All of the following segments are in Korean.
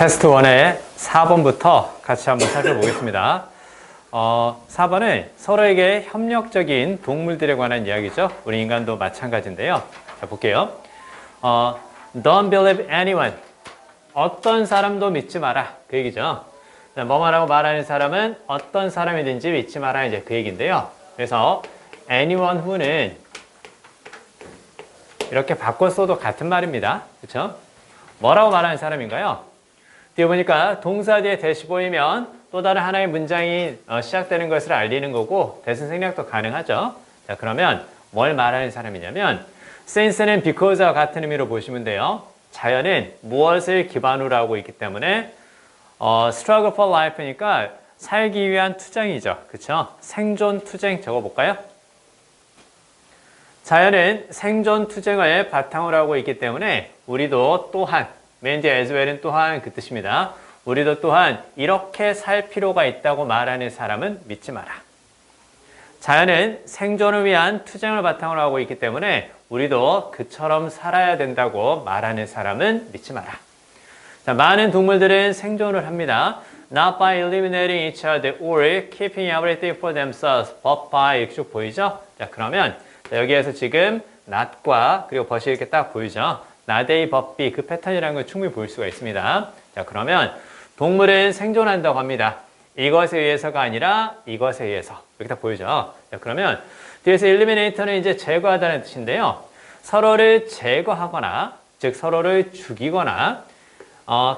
테스트 1의 4번부터 같이 한번 살펴보겠습니다. 4번은 서로에게 협력적인 동물들에 관한 이야기죠. 우리 인간도 마찬가지인데요. 자, 볼게요. Don't believe anyone. 어떤 사람도 믿지 마라. 그 얘기죠. 뭐뭐라고 말하는 사람은 어떤 사람이든지 믿지 마라. 이제 그 얘기인데요. 그래서 anyone who는 이렇게 바꿔 써도 같은 말입니다. 그렇죠? 뭐라고 말하는 사람인가요? 뒤에 보니까 동사 뒤에 대시 보이면 또 다른 하나의 문장이 시작되는 것을 알리는 거고 대신 생략도 가능하죠. 자, 그러면 뭘 말하는 사람이냐면 since는 because와 같은 의미로 보시면 돼요. 자연은 무엇을 기반으로 하고 있기 때문에 struggle for life니까 살기 위한 투쟁이죠. 그렇죠? 생존 투쟁 적어볼까요? 자연은 생존 투쟁을 바탕으로 하고 있기 때문에 우리도 또한 맨 뒤에 as well은 또한 그 뜻입니다. 우리도 또한 이렇게 살 필요가 있다고 말하는 사람은 믿지 마라. 자연은 생존을 위한 투쟁을 바탕으로 하고 있기 때문에 우리도 그처럼 살아야 된다고 말하는 사람은 믿지 마라. 자, 많은 동물들은 생존을 합니다. Not by eliminating each other or keeping everything for themselves, but by 이렇게 쭉 보이죠? 자, 그러면 여기에서 지금 not과 그리고 but이 이렇게 딱 보이죠? not A, but B 그 패턴이라는 걸 충분히 볼 수가 있습니다. 자, 그러면 동물은 생존한다고 합니다. 이것에 의해서가 아니라 이것에 의해서. 이렇게 딱 보이죠? 자, 그러면 뒤에서 eliminator는 이제 제거하다는 뜻인데요. 서로를 제거하거나, 즉 서로를 죽이거나,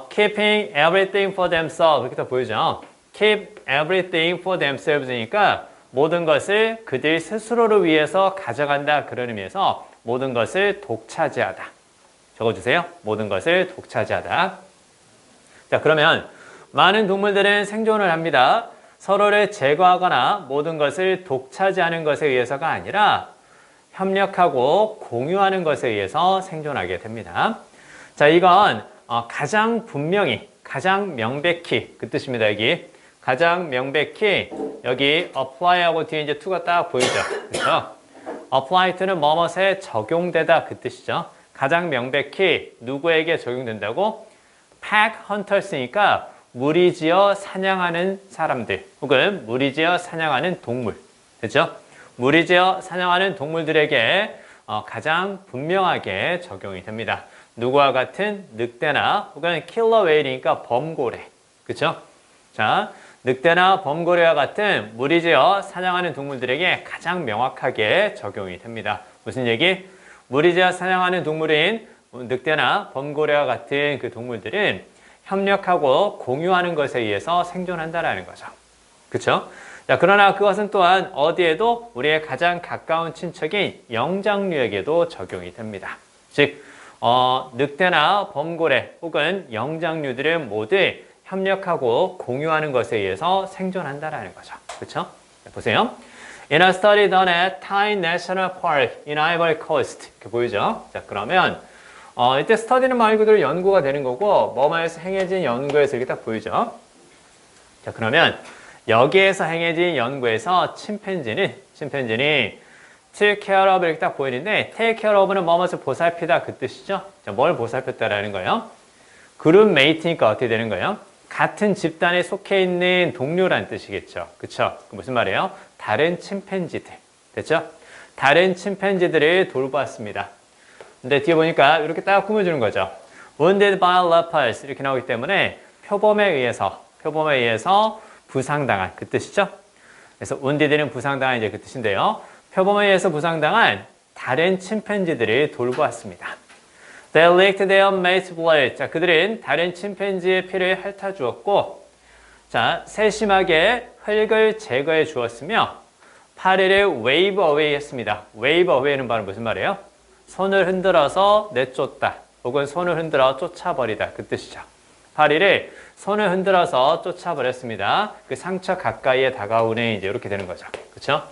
keeping everything for themselves. 이렇게 딱 보이죠? keep everything for themselves니까 모든 것을 그들 스스로를 위해서 가져간다. 그런 의미에서 모든 것을 독차지하다. 적어주세요. 모든 것을 독차지하다. 자, 그러면 많은 동물들은 생존을 합니다. 서로를 제거하거나 모든 것을 독차지하는 것에 의해서가 아니라 협력하고 공유하는 것에 의해서 생존하게 됩니다. 자, 이건 가장 분명히, 가장 명백히 그 뜻입니다. 여기 가장 명백히 여기 apply하고 뒤에 이제 to가 딱 보이죠. 그렇죠? apply to는 뭐뭇에 적용되다 그 뜻이죠. 가장 명백히 누구에게 적용된다고? pack hunters니까 무리지어 사냥하는 사람들 혹은 무리지어 사냥하는 동물. 그렇죠? 무리지어 사냥하는 동물들에게 가장 분명하게 적용이 됩니다. 누구와 같은 늑대나 혹은 킬러 웨일이니까 범고래. 그렇죠? 자, 늑대나 범고래와 같은 무리지어 사냥하는 동물들에게 가장 명확하게 적용이 됩니다. 무슨 얘기? 무리지어 사냥하는 동물인 늑대나 범고래와 같은 그 동물들은 협력하고 공유하는 것에 의해서 생존한다라는 거죠. 그렇죠? 자, 그러나 그것은 또한 어디에도 우리의 가장 가까운 친척인 영장류에게도 적용이 됩니다. 즉, 늑대나 범고래 혹은 영장류들은 모두 협력하고 공유하는 것에 의해서 생존한다라는 거죠. 그렇죠? 자, 보세요. In a study done at Tyne National Park in Ivory Coast. 이렇게 보이죠? 자, 그러면 이때 스터디는 말 그대로 연구가 되는 거고 뭐뭐에서 행해진 연구에서 이렇게 딱 보이죠? 자, 그러면 여기에서 행해진 연구에서 침팬지는 take care of 이렇게 딱 보이는데 take care of는 뭐뭐를 보살피다 그 뜻이죠? 자, 뭘 보살폈다라는 거예요? 그룹 메이트니까 어떻게 되는 거예요? 같은 집단에 속해 있는 동료란 뜻이겠죠. 그쵸? 무슨 말이에요? 다른 침팬지들. 됐죠? 다른 침팬지들을 돌보았습니다. 근데 뒤에 보니까 이렇게 딱 꾸며주는 거죠. Wounded by leopards 이렇게 나오기 때문에 표범에 의해서 부상당한 그 뜻이죠. 그래서 wounded는 부상당한 이제 그 뜻인데요. 표범에 의해서 부상당한 다른 침팬지들을 돌보았습니다. They licked their mate's blood. 자, 그들은 다른 침팬지의 피를 핥아 주었고, 자, 세심하게 흙을 제거해 주었으며, 파리를 wave away 했습니다. wave away는 바로 무슨 말이에요? 손을 흔들어서 내쫓다, 혹은 손을 흔들어 쫓아버리다. 그 뜻이죠. 파리를 손을 흔들어서 쫓아버렸습니다. 그 상처 가까이에 다가오네, 이제 이렇게 되는 거죠. 그렇죠?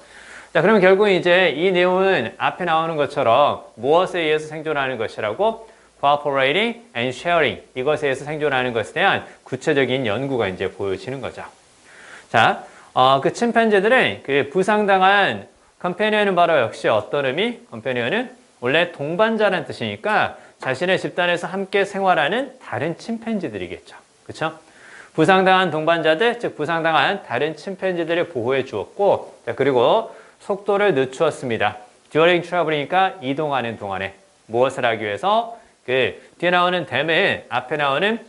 자, 그러면 결국 이제 이 내용은 앞에 나오는 것처럼 무엇에 의해서 생존하는 것이라고? cooperating and sharing. 이것에 의해서 생존하는 것에 대한 구체적인 연구가 이제 보여지는 거죠. 자, 그 침팬지들은 그 부상당한 컴패니언은 바로 역시 어떤 의미? 컴패니언은 원래 동반자라는 뜻이니까 자신의 집단에서 함께 생활하는 다른 침팬지들이겠죠. 그쵸? 부상당한 동반자들, 즉 부상당한 다른 침팬지들을 보호해 주었고, 자, 그리고 속도를 늦추었습니다. during travel이니까 이동하는 동안에 무엇을 하기 위해서? 그 뒤에 나오는 댐을 앞에 나오는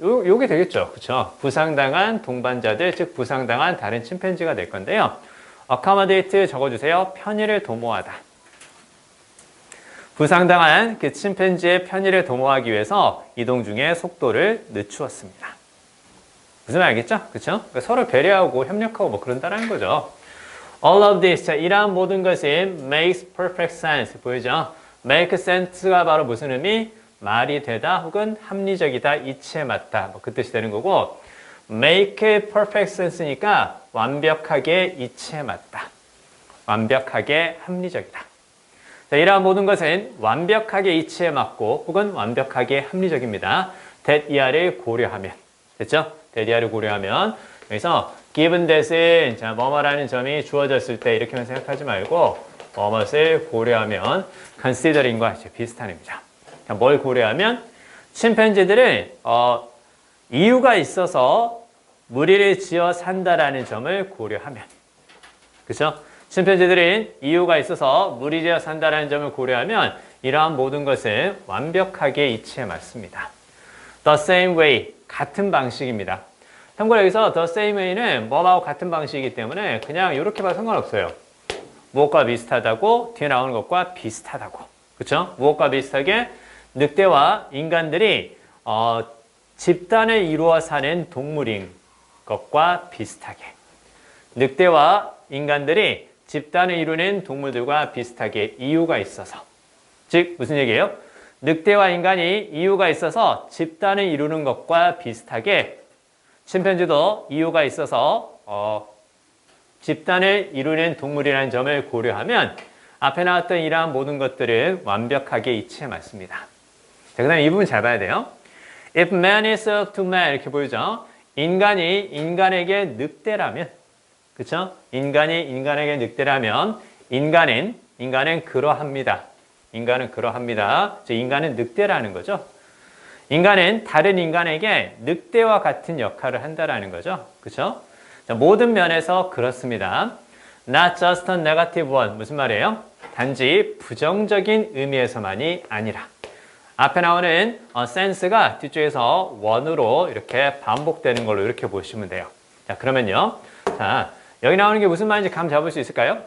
요게 되겠죠. 그쵸? 부상당한 동반자들, 즉 부상당한 다른 침팬지가 될 건데요. accommodate 적어주세요. 편의를 도모하다. 부상당한 그 침팬지의 편의를 도모하기 위해서 이동 중에 속도를 늦추었습니다. 무슨 말 알겠죠? 그쵸? 그러니까 서로 배려하고 협력하고 뭐 그런다는 거죠. All of this, 자, 이러한 모든 것이 makes perfect sense. 보이죠? make sense가 바로 무슨 의미? 말이 되다 혹은 합리적이다, 이치에 맞다. 뭐 그 뜻이 되는 거고, make perfect sense니까 완벽하게 이치에 맞다. 완벽하게 합리적이다. 자, 이러한 모든 것은 완벽하게 이치에 맞고 혹은 완벽하게 합리적입니다. that 이하를 고려하면. 됐죠? that 이하를 고려하면. 그래서 given that은 자, 뭐뭐라는 점이 주어졌을 때 이렇게만 생각하지 말고 뭐뭇을 고려하면 considering과 비슷한 의미죠. 뭘 고려하면 침팬지들은 이유가 있어서 무리를 지어 산다라는 점을 고려하면, 그렇죠? 침팬지들은 이유가 있어서 무리지어 산다라는 점을 고려하면 이러한 모든 것은 완벽하게 이치에 맞습니다. The same way, 같은 방식입니다. 참고로 여기서 the same way는 뭐하고 같은 방식이기 때문에 그냥 이렇게 봐도 상관없어요. 무엇과 비슷하다고, 뒤에 나오는 것과 비슷하다고. 그렇죠? 무엇과 비슷하게? 늑대와 인간들이 집단을 이루어 사는 동물인 것과 비슷하게. 늑대와 인간들이 집단을 이루는 동물들과 비슷하게 이유가 있어서. 즉 무슨 얘기예요? 늑대와 인간이 이유가 있어서 집단을 이루는 것과 비슷하게 침팬지도 이유가 있어서 집단을 이루는 동물이라는 점을 고려하면 앞에 나왔던 이러한 모든 것들은 완벽하게 이치에 맞습니다. 자, 그 다음에 이 부분 잘 봐야 돼요. If man is to man 이렇게 보이죠. 인간이 인간에게 늑대라면, 그렇죠? 인간이 인간에게 늑대라면 인간은 그러합니다. 인간은 그러합니다. 즉 인간은 늑대라는 거죠. 인간은 다른 인간에게 늑대와 같은 역할을 한다라는 거죠. 그렇죠? 자, 모든 면에서 그렇습니다. Not just a negative one. 무슨 말이에요? 단지 부정적인 의미에서만이 아니라. 앞에 나오는 sense가 뒤쪽에서 원으로 이렇게 반복되는 걸로 이렇게 보시면 돼요. 자, 그러면요. 자, 여기 나오는 게 무슨 말인지 감 잡을 수 있을까요?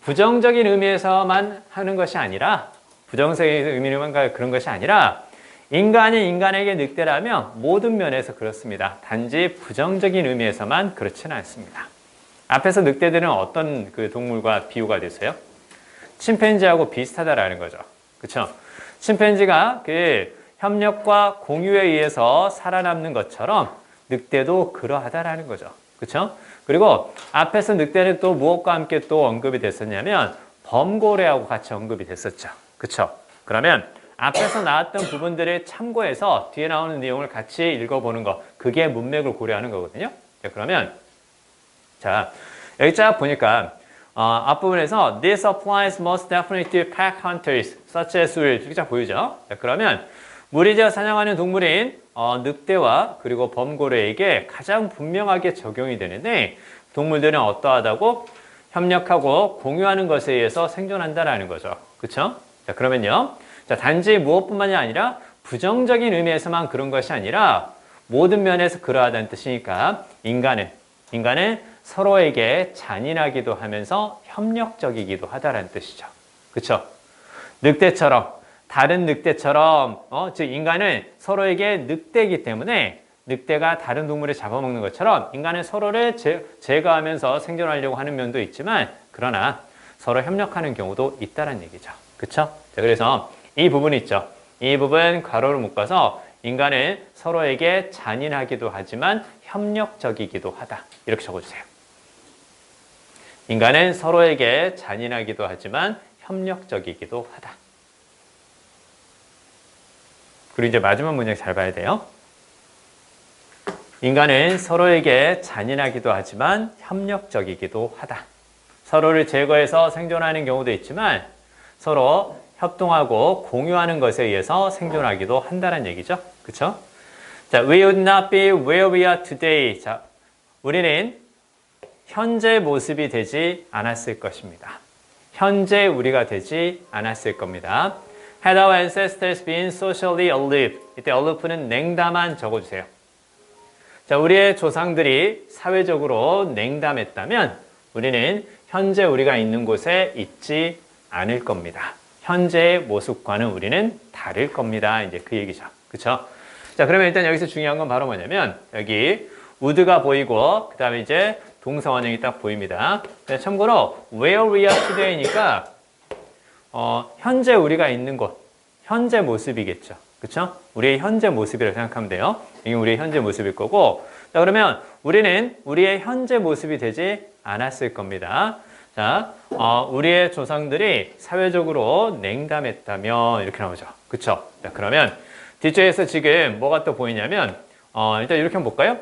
부정적인 의미에서만 하는 것이 아니라, 부정적인 의미로만 그런 것이 아니라, 인간이 인간에게 늑대라면 모든 면에서 그렇습니다. 단지 부정적인 의미에서만 그렇지는 않습니다. 앞에서 늑대들은 어떤 그 동물과 비유가 됐어요? 침팬지하고 비슷하다라는 거죠. 그렇죠? 침팬지가 그 협력과 공유에 의해서 살아남는 것처럼 늑대도 그러하다라는 거죠. 그렇죠? 그리고 앞에서 늑대는 또 무엇과 함께 또 언급이 됐었냐면 범고래하고 같이 언급이 됐었죠. 그렇죠? 그러면 앞에서 나왔던 부분들을 참고해서 뒤에 나오는 내용을 같이 읽어보는 거, 그게 문맥을 고려하는 거거든요. 자, 그러면 자, 여기 쫙 보니까 앞부분에서 This applies most definitely to pack hunters such as will 이렇게 쫙 보이죠. 자, 그러면 무리지어 사냥하는 동물인 늑대와 그리고 범고래에게 가장 분명하게 적용이 되는데 동물들은 어떠하다고? 협력하고 공유하는 것에 의해서 생존한다라는 거죠. 그렇죠? 자, 그러면요. 자, 단지 무엇뿐만이 아니라 부정적인 의미에서만 그런 것이 아니라 모든 면에서 그러하다는 뜻이니까 인간은 서로에게 잔인하기도 하면서 협력적이기도 하다라는 뜻이죠. 그렇죠? 늑대처럼 다른 늑대처럼 즉 인간은 서로에게 늑대이기 때문에 늑대가 다른 동물을 잡아먹는 것처럼 인간은 서로를 제거하면서 생존하려고 하는 면도 있지만 그러나 서로 협력하는 경우도 있다는 얘기죠. 그렇죠? 자, 그래서 이 부분 있죠. 이 부분 괄호를 묶어서 인간은 서로에게 잔인하기도 하지만 협력적이기도 하다. 이렇게 적어주세요. 인간은 서로에게 잔인하기도 하지만 협력적이기도 하다. 그리고 이제 마지막 문장 잘 봐야 돼요. 인간은 서로에게 잔인하기도 하지만 협력적이기도 하다. 서로를 제거해서 생존하는 경우도 있지만 서로 협동하고 공유하는 것에 의해서 생존하기도 한다는 얘기죠. 그렇죠? 자, we would not be where we are today. 자, 우리는 현재 모습이 되지 않았을 것입니다. 현재 우리가 되지 않았을 겁니다. Had our ancestors been socially aloof. 이때 aloof는 냉담한 적어주세요. 자, 우리의 조상들이 사회적으로 냉담했다면 우리는 현재 우리가 있는 곳에 있지 않을 겁니다. 현재의 모습과는 우리는 다를 겁니다. 이제 그 얘기죠. 그쵸? 자, 그러면 일단 여기서 중요한 건 바로 뭐냐면 여기 would가 보이고 그 다음에 이제 동사 원형이 딱 보입니다. 참고로 where we are today니까 현재 우리가 있는 곳, 현재 모습이겠죠. 그쵸? 우리의 현재 모습이라고 생각하면 돼요. 이게 우리의 현재 모습일 거고 자, 그러면 우리는 우리의 현재 모습이 되지 않았을 겁니다. 자, 우리의 조상들이 사회적으로 냉담했다면 이렇게 나오죠. 그쵸? 자, 그러면 뒤쪽에서 지금 뭐가 또 보이냐면 일단 이렇게 한번 볼까요?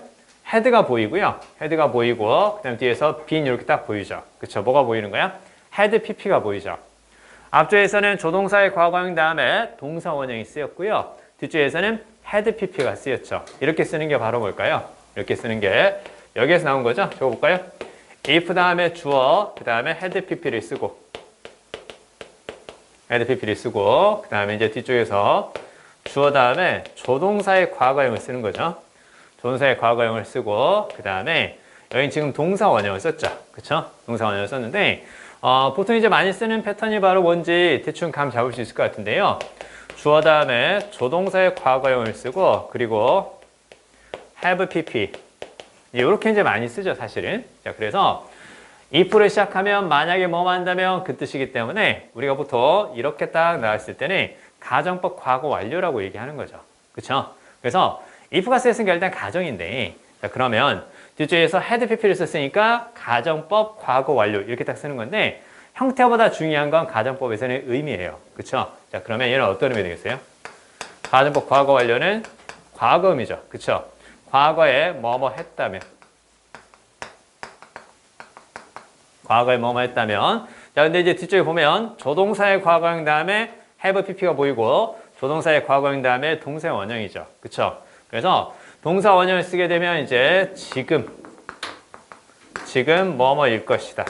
헤드가 보이고요. 헤드가 보이고 그다음 뒤에서 빈 이렇게 딱 보이죠. 그쵸? 뭐가 보이는 거야? 헤드 PP가 보이죠. 앞쪽에서는 조동사의 과거형 다음에 동사 원형이 쓰였고요. 뒤쪽에서는 헤드 PP가 쓰였죠. 이렇게 쓰는 게 바로 뭘까요? 이렇게 쓰는 게 여기에서 나온 거죠. 저거 볼까요? if 다음에 주어, 그 다음에 헤드 PP를 쓰고 헤드 PP를 쓰고 그 다음에 이제 뒤쪽에서 주어 다음에 조동사의 과거형을 쓰는 거죠. 조동사의 과거형을 쓰고 그 다음에 여기 지금 동사 원형을 썼죠. 그쵸? 동사 원형을 썼는데 보통 이제 많이 쓰는 패턴이 바로 뭔지 대충 감 잡을 수 있을 것 같은데요. 주어 다음에 조동사의 과거형을 쓰고 그리고 have pp 이렇게 이제 많이 쓰죠, 사실은. 자, 그래서 if를 시작하면 만약에 뭐만 한다면 그 뜻이기 때문에 우리가 보통 이렇게 딱 나왔을 때는 가정법 과거 완료라고 얘기하는 거죠. 그쵸? 그래서 if가 쓰였으니까 일단 가정인데 자, 그러면 뒤쪽에서 had pp를 썼으니까 가정법 과거 완료 이렇게 딱 쓰는 건데 형태보다 중요한 건 가정법에서는 의미예요. 그쵸? 자, 그러면 얘는 어떤 의미 되겠어요? 가정법 과거 완료는 과거음이죠. 그쵸? 과거에 뭐뭐 했다면 과거에 뭐뭐 했다면 자, 근데 이제 뒤쪽에 보면 조동사의 과거형 다음에 have pp가 보이고 조동사의 과거형 다음에 동사 원형이죠. 그쵸? 그래서 동사 원형을 쓰게 되면 이제 지금 뭐뭐일 것이다.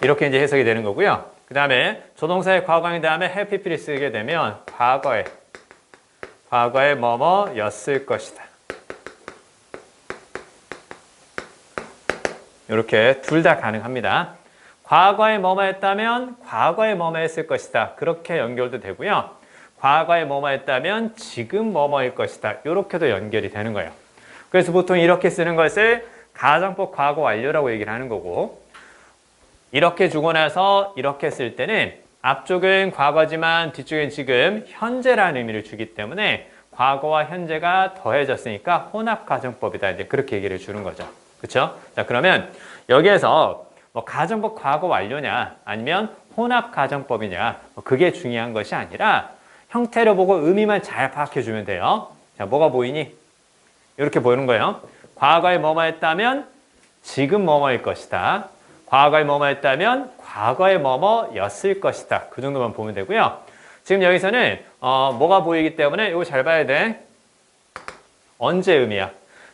이렇게 이제 해석이 되는 거고요. 그 다음에 조동사의 과거형 다음에 have pp를 쓰게 되면 과거에 뭐뭐였을 것이다. 이렇게 둘 다 가능합니다. 과거에 뭐뭐 했다면 과거에 뭐뭐 했을 것이다. 그렇게 연결도 되고요. 과거에 뭐뭐 했다면 지금 뭐뭐일 것이다. 이렇게도 연결이 되는 거예요. 그래서 보통 이렇게 쓰는 것을 가정법 과거 완료라고 얘기를 하는 거고 이렇게 주고 나서 이렇게 쓸 때는 앞쪽은 과거지만 뒤쪽은 지금 현재라는 의미를 주기 때문에 과거와 현재가 더해졌으니까 혼합가정법이다. 이제 그렇게 얘기를 주는 거죠. 그렇죠? 자, 그러면 여기에서 뭐 가정법 과거 완료냐 아니면 혼합가정법이냐 그게 중요한 것이 아니라 형태를 보고 의미만 잘 파악해 주면 돼요. 자, 뭐가 보이니? 이렇게 보이는 거예요. 과거에 뭐뭐 했다면 지금 뭐뭐일 것이다. 과거에 뭐뭐 했다면 과거에 뭐뭐였을 것이다. 그 정도만 보면 되고요. 지금 여기서는 뭐가 보이기 때문에 이거 잘 봐야 돼. 언제 의미야?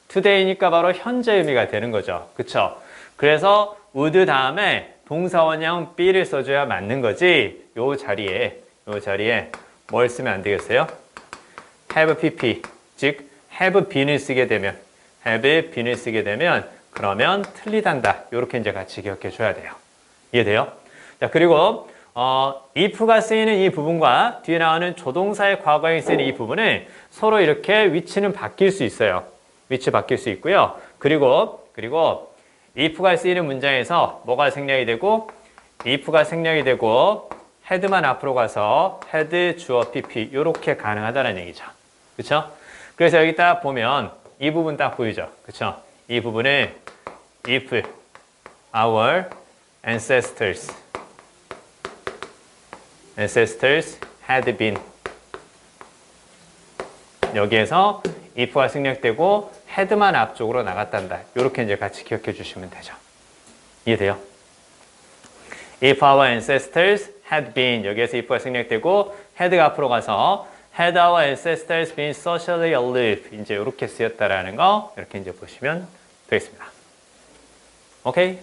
today니까 바로 현재 의미가 되는 거죠. 그쵸? 그래서 would 다음에 동사원형 be를 써줘야 맞는 거지. 요 자리에 뭘 쓰면 안 되겠어요? have pp, 즉 have been을 쓰게 되면 그러면 틀리단다. 이렇게 이제 같이 기억해 줘야 돼요. 이해돼요? 자, 그리고 if가 쓰이는 이 부분과 뒤에 나오는 조동사의 과거에 쓰이는 이 부분은 서로 이렇게 위치는 바뀔 수 있어요. 위치 바뀔 수 있고요. 그리고 if가 쓰이는 문장에서 뭐가 생략이 되고 if가 생략이 되고 head만 앞으로 가서 head, 주어, pp 이렇게 가능하다는 얘기죠. 그렇죠? 그래서 여기 딱 보면 이 부분 딱 보이죠. 그렇죠? 이 부분은 if our ancestors had been 여기에서 if가 생략되고 had만 앞쪽으로 나갔단다. 이렇게 이제 같이 기억해 주시면 되죠. 이해돼요? If our ancestors had been 여기에서 if가 생략되고 had가 앞으로 가서 had our ancestors been socially aloof. 이제 이렇게 쓰였다라는 거 이렇게 이제 보시면 되겠습니다. 오케이?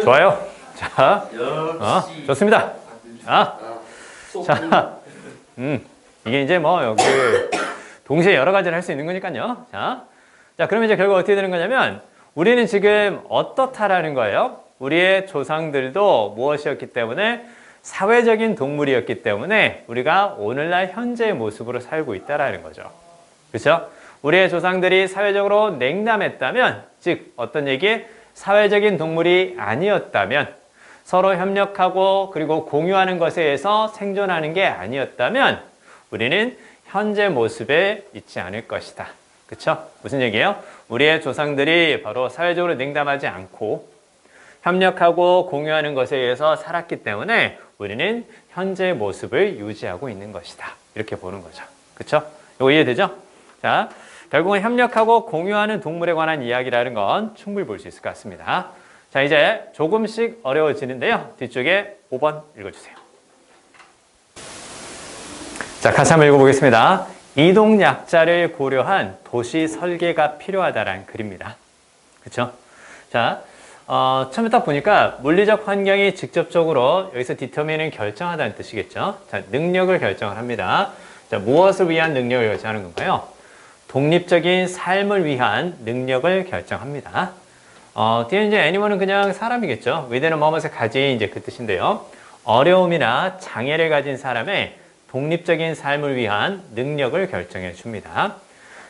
좋아요. 자, 좋습니다. 자, 이게 이제 뭐 여기 동시에 여러 가지를 할 수 있는 거니까요. 자, 그러면 이제 결국 어떻게 되는 거냐면 우리는 지금 어떻다라는 거예요. 우리의 조상들도 무엇이었기 때문에 사회적인 동물이었기 때문에 우리가 오늘날 현재의 모습으로 살고 있다라는 거죠. 그렇죠? 우리의 조상들이 사회적으로 냉담했다면, 즉 어떤 얘기? 사회적인 동물이 아니었다면, 서로 협력하고 그리고 공유하는 것에 의해서 생존하는 게 아니었다면 우리는 현재 모습에 있지 않을 것이다. 그렇죠? 무슨 얘기예요? 우리의 조상들이 바로 사회적으로 냉담하지 않고 협력하고 공유하는 것에 의해서 살았기 때문에 우리는 현재 모습을 유지하고 있는 것이다. 이렇게 보는 거죠. 그렇죠? 이거 이해되죠? 자, 결국은 협력하고 공유하는 동물에 관한 이야기라는 건 충분히 볼 수 있을 것 같습니다. 자, 이제 조금씩 어려워지는데요. 뒤쪽에 5번 읽어주세요. 자, 같이 한번 읽어보겠습니다. 이동 약자를 고려한 도시 설계가 필요하다라는 글입니다. 그렇죠? 자, 처음에 딱 보니까 물리적 환경이 직접적으로 여기서 determine은 결정하다는 뜻이겠죠. 자, 능력을 결정을 합니다. 자, 무엇을 위한 능력을 결정하는 건가요? 독립적인 삶을 위한 능력을 결정합니다. 뒤에 이제 애니멀은 그냥 사람이겠죠. 위대는 뭐뭐에 가진 이제 그 뜻인데요. 어려움이나 장애를 가진 사람의 독립적인 삶을 위한 능력을 결정해 줍니다.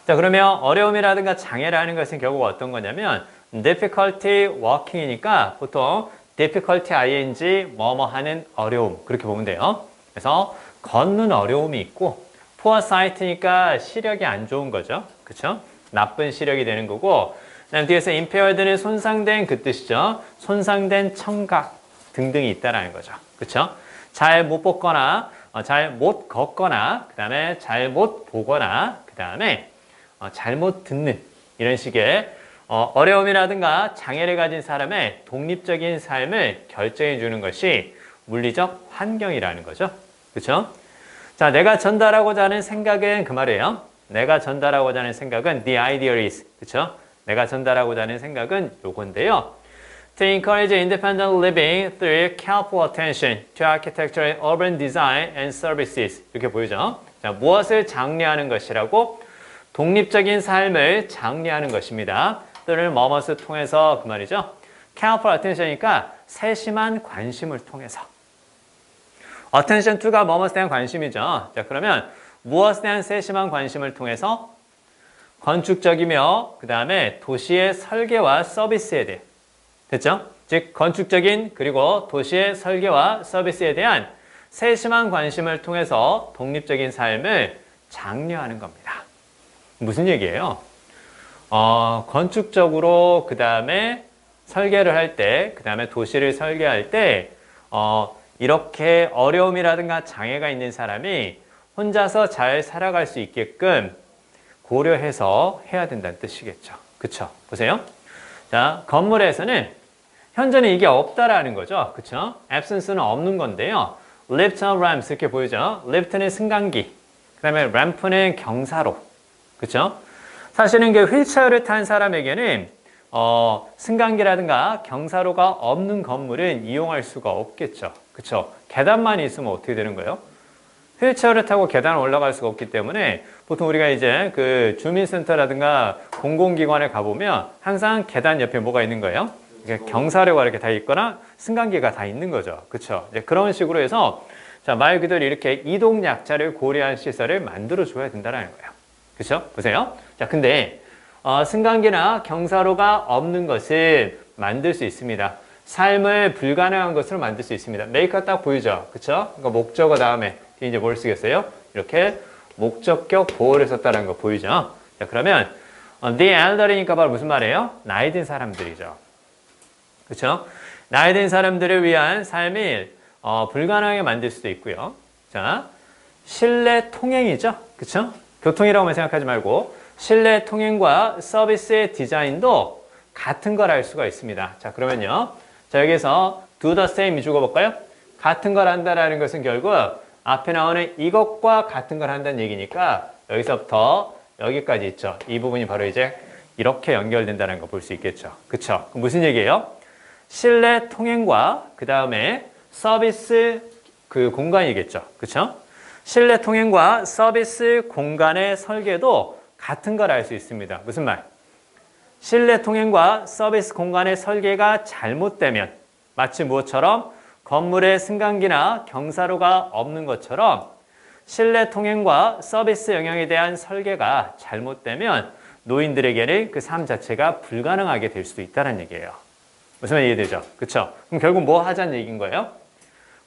자, 그러면 어려움이라든가 장애라는 것은 결국 어떤 거냐면 difficulty walking이니까 보통 difficulty ing 뭐뭐 하는 어려움 그렇게 보면 돼요. 그래서 걷는 어려움이 있고 poor sight니까 시력이 안 좋은 거죠. 그렇죠? 나쁜 시력이 되는 거고 그다음 뒤에서 impaired는 손상된 그 뜻이죠. 손상된 청각 등등이 있다라는 거죠. 그렇죠? 잘 못 보거나 잘 못 걷거나 그다음에 잘 못 보거나 그다음에 잘못 듣는 이런 식의 어려움이라든가 장애를 가진 사람의 독립적인 삶을 결정해 주는 것이 물리적 환경이라는 거죠. 그렇죠? 자, 내가 전달하고자 하는 생각은 그 말이에요. 내가 전달하고자 하는 생각은 the ideal is. 그렇죠? 내가 전달하고자 하는 생각은 요건데요. To encourage independent living through careful attention to architecture, urban design and services. 이렇게 보이죠? 자, 무엇을 장려하는 것이라고? 독립적인 삶을 장려하는 것입니다. 또는 뭐뭇을 통해서 그 말이죠. careful attention이니까 세심한 관심을 통해서. attention to가 뭐뭇에 대한 관심이죠. 자, 그러면 무엇에 대한 세심한 관심을 통해서 건축적이며 그 다음에 도시의 설계와 서비스에 대해 됐죠? 즉 건축적인 그리고 도시의 설계와 서비스에 대한 세심한 관심을 통해서 독립적인 삶을 장려하는 겁니다. 무슨 얘기예요? 건축적으로 그 다음에 설계를 할 때, 그 다음에 도시를 설계할 때 이렇게 어려움이라든가 장애가 있는 사람이 혼자서 잘 살아갈 수 있게끔 고려해서 해야 된다는 뜻이겠죠. 그쵸? 보세요. 자, 건물에서는 현재는 이게 없다라는 거죠. 그쵸? absence는 없는 건데요. lift and ramps 이렇게 보이죠? lift는 승강기, 그 다음에 ramp는 경사로. 그쵸? 사실은 그 휠체어를 탄 사람에게는 승강기라든가 경사로가 없는 건물은 이용할 수가 없겠죠. 그쵸? 계단만 있으면 어떻게 되는 거예요? 휠체어를 타고 계단을 올라갈 수가 없기 때문에 보통 우리가 이제 그 주민센터라든가 공공기관에 가보면 항상 계단 옆에 뭐가 있는 거예요? 경사로가 이렇게 다 있거나 승강기가 다 있는 거죠. 그쵸? 이제 그런 식으로 해서 자, 말 그대로 이렇게 이동 약자를 고려한 시설을 만들어 줘야 된다는 거예요. 그쵸? 보세요. 자, 근데 승강기나 경사로가 없는 것은 만들 수 있습니다. 삶을 불가능한 것으로 만들 수 있습니다. 메이커 딱 보이죠? 그쵸? 그러니까 목적어 다음에 이제 뭘 쓰겠어요? 이렇게 목적격 보호를 썼다는 거 보이죠? 자, 그러면 the elderly니까 바로 무슨 말이에요? 나이 든 사람들이죠. 그쵸? 나이 든 사람들을 위한 삶을 불가능하게 만들 수도 있고요. 자, 실내 통행이죠? 그쵸? 교통이라고만 생각하지 말고 실내 통행과 서비스의 디자인도 같은 걸 할 수가 있습니다. 자, 그러면요. 자, 여기서 do the same 주고 볼까요? 같은 걸 한다라는 것은 결국 앞에 나오는 이것과 같은 걸 한다는 얘기니까 여기서부터 여기까지 있죠. 이 부분이 바로 이제 이렇게 연결된다는 거 볼 수 있겠죠. 그쵸? 그럼 무슨 얘기예요? 실내 통행과 그 다음에 서비스 그 공간이겠죠. 그쵸? 실내 통행과 서비스 공간의 설계도 같은 걸 알 수 있습니다. 무슨 말? 실내 통행과 서비스 공간의 설계가 잘못되면 마치 무엇처럼 건물에 승강기나 경사로가 없는 것처럼 실내 통행과 서비스 영역에 대한 설계가 잘못되면 노인들에게는 그 삶 자체가 불가능하게 될 수도 있다는 얘기예요. 무슨 말 이해되죠? 그쵸? 그럼 결국 뭐 하자는 얘기인 거예요?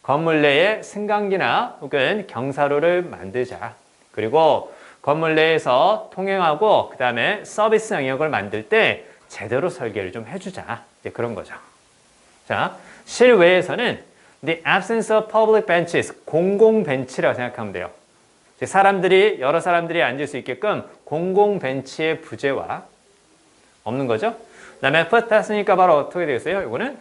건물 내에 승강기나 혹은 경사로를 만들자. 그리고 건물 내에서 통행하고 그 다음에 서비스 영역을 만들 때 제대로 설계를 좀 해주자. 이제 그런 거죠. 자, 실외에서는 the absence of public benches, 공공 벤치라고 생각하면 돼요. 여러 사람들이 앉을 수 있게끔 공공 벤치의 부재와 없는 거죠. 그 다음에 footpath니까 바로 어떻게 되겠어요? 이거는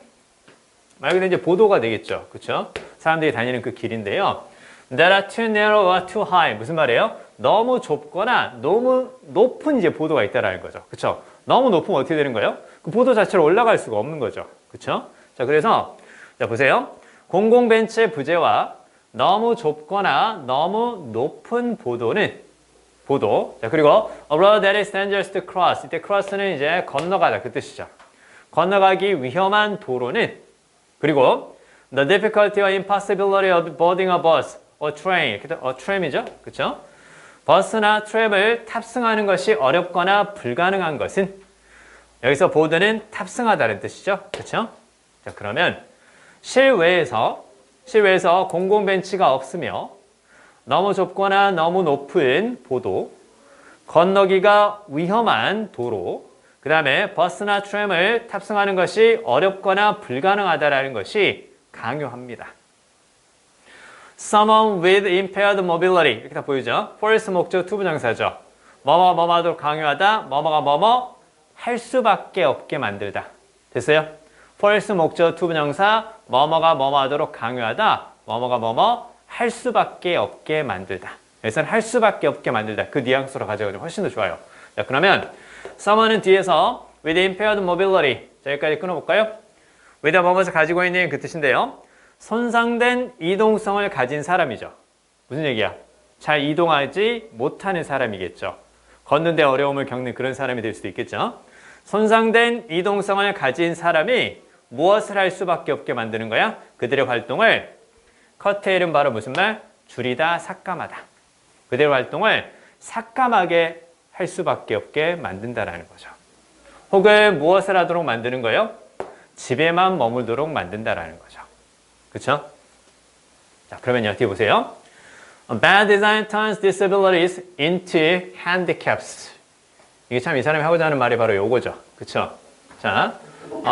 말 그대로 이제 보도가 되겠죠. 그렇죠? 사람들이 다니는 그 길인데요. That are too narrow or too high. 무슨 말이에요? 너무 좁거나 너무 높은 이제 보도가 있다라는 거죠. 그렇죠? 너무 높으면 어떻게 되는 거예요? 그 보도 자체로 올라갈 수가 없는 거죠. 그렇죠? 자, 그래서 자 보세요. 공공 벤치의 부재와 너무 좁거나 너무 높은 보도. 자, 그리고 a road that is dangerous to cross. 이때 cross는 이제 건너가다 그 뜻이죠. 건너가기 위험한 도로는 그리고 the difficulty or impossibility of boarding a bus or train. tram이죠. 그렇죠? 버스나 트램을 탑승하는 것이 어렵거나 불가능한 것은 여기서 보드는 탑승하다는 뜻이죠. 그렇죠? 자, 그러면 실외에서 공공 벤치가 없으며 너무 좁거나 너무 높은 보도, 건너기가 위험한 도로, 그 다음에 버스나 트램을 탑승하는 것이 어렵거나 불가능하다라는 것이 강요합니다. Someone with impaired mobility 이렇게 다 보이죠? for 목적 투부정사죠. 뭐뭐 하도록 강요하다, 뭐뭐가 뭐뭐 할 수밖에 없게 만들다. 됐어요? for 목적 투부정사 뭐뭐가 뭐뭐 하도록 강요하다, 뭐뭐가 뭐뭐 할 수밖에 없게 만들다. 여기서는 할 수밖에 없게 만들다. 그 뉘앙스로 가져가면 훨씬 더 좋아요. 자, 그러면 someone은 뒤에서 with impaired mobility. 자, 여기까지 끊어볼까요? with 뭐뭐를 가지고 있는 그 뜻인데요. 손상된 이동성을 가진 사람이죠. 무슨 얘기야? 잘 이동하지 못하는 사람이겠죠. 걷는데 어려움을 겪는 그런 사람이 될 수도 있겠죠. 손상된 이동성을 가진 사람이 무엇을 할 수밖에 없게 만드는 거야? 그들의 활동을 커테일은 바로 무슨 말? 줄이다, 삭감하다. 그들의 활동을 삭감하게 할 수밖에 없게 만든다라는 거죠. 혹은 무엇을 하도록 만드는 거예요? 집에만 머물도록 만든다라는 거죠. 그렇죠? 자, 그러면요, 뒤에 보세요. Bad design turns disabilities into handicaps. 이게 참 이 사람이 하고자 하는 말이 바로 요거죠. 그렇죠? 자,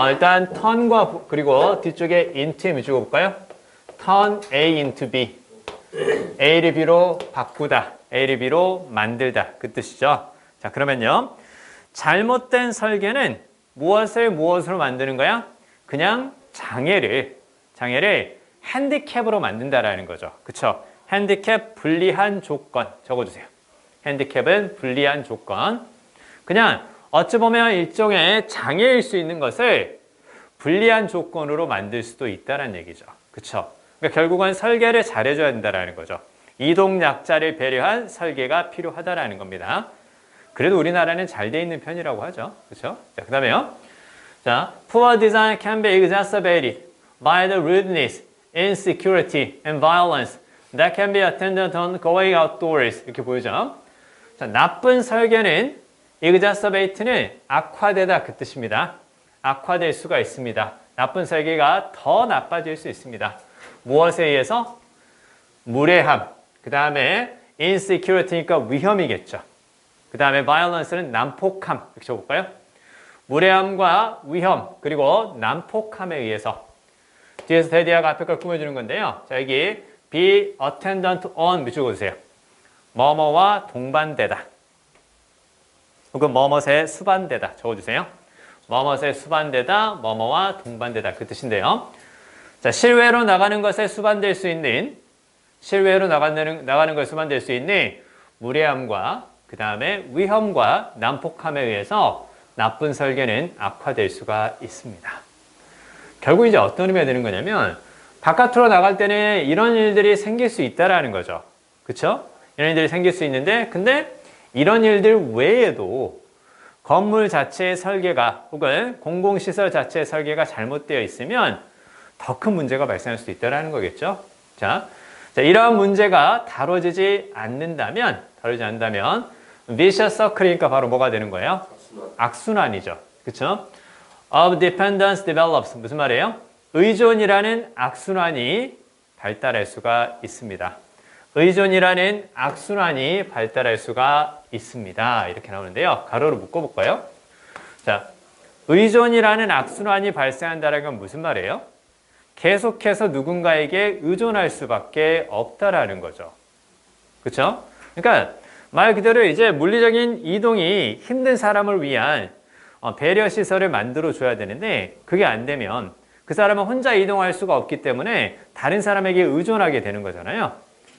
일단 turn과 그리고 뒤쪽에 into 밑줄 볼까요? turn A into B. A를 B로 바꾸다. A를 B로 만들다. 그 뜻이죠. 자, 그러면요. 잘못된 설계는 무엇으로 만드는 거야? 그냥 장애를 핸디캡으로 만든다라는 거죠. 그쵸? 핸디캡 불리한 조건 적어주세요. 핸디캡은 불리한 조건. 그냥 어찌 보면 일종의 장애일 수 있는 것을 불리한 조건으로 만들 수도 있다는 얘기죠. 그쵸? 그러니까 결국은 설계를 잘해줘야 된다는 거죠. 이동약자를 배려한 설계가 필요하다는 겁니다. 그래도 우리나라는 잘 돼 있는 편이라고 하죠. 그쵸? 자, 그 다음에요. 자, poor design can be exacerbated by the rudeness, insecurity, and violence that can be attended on going outdoors. 이렇게 보이죠? 자, 나쁜 설계는 exacerbate는 악화되다 그 뜻입니다. 악화될 수가 있습니다. 나쁜 설계가 더 나빠질 수 있습니다. 무엇에 의해서? 무례함. 그 다음에 insecurity니까 위험이겠죠. 그 다음에 violence는 난폭함. 이렇게 적어볼까요? 무례함과 위험 그리고 난폭함에 의해서 뒤에서 대디아가 앞에 걸 꾸며주는 건데요. 자, 여기 be attendant on 밑줄 그어주세요. 뭐뭐와 동반되다. 혹은 뭐뭐에 수반되다. 적어주세요. 뭐뭐에 수반되다, 뭐뭐와 동반되다. 그 뜻인데요. 자, 실외로 나가는 것에 수반될 수 있는 실외로 나가는 걸 수반될 수 있는 무례함과 그 다음에 위험과 난폭함에 의해서 나쁜 설계는 악화될 수가 있습니다. 결국 이제 어떤 의미가 되는 거냐면 바깥으로 나갈 때는 이런 일들이 생길 수 있다라는 거죠. 그쵸? 이런 일들이 생길 수 있는데 근데 이런 일들 외에도 건물 자체의 설계가 혹은 공공시설 자체의 설계가 잘못되어 있으면 더 큰 문제가 발생할 수도 있다는 거겠죠. 자, 이러한 문제가 다뤄지지 않는다면 vicious circle이니까 바로 뭐가 되는 거예요? 악순환이죠. 그쵸? Of dependence develops. 무슨 말이에요? 의존이라는 악순환이 발달할 수가 있습니다. 의존이라는 악순환이 발달할 수가 있습니다. 이렇게 나오는데요. 가로로 묶어볼까요? 자, 의존이라는 악순환이 발생한다는 건 무슨 말이에요? 계속해서 누군가에게 의존할 수밖에 없다라는 거죠. 그렇죠? 그러니까 말 그대로 이제 물리적인 이동이 힘든 사람을 위한 배려 시설을 만들어 줘야 되는데 그게 안 되면 그 사람은 혼자 이동할 수가 없기 때문에 다른 사람에게 의존하게 되는 거잖아요.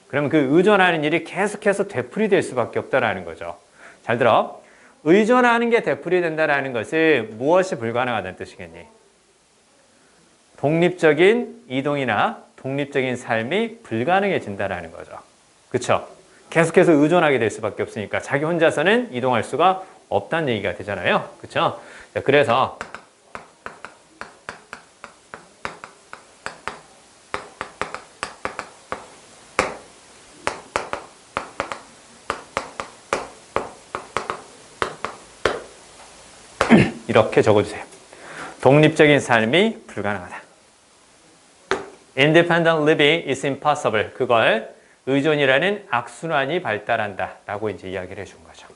그러면 그 의존하는 일이 계속해서 되풀이될 수밖에 없다라는 거죠. 잘 들어. 의존하는 게 되풀이된다라는 것은 무엇이 불가능하다는 뜻이겠니? 독립적인 이동이나 독립적인 삶이 불가능해진다라는 거죠. 그렇죠? 계속해서 의존하게 될 수밖에 없으니까 자기 혼자서는 이동할 수가 없다는 얘기가 되잖아요. 그렇죠? 자, 그래서 이렇게 적어주세요. 독립적인 삶이 불가능하다. Independent living is impossible. 그걸 의존이라는 악순환이 발달한다 라고 이제 이야기를 해준 거죠.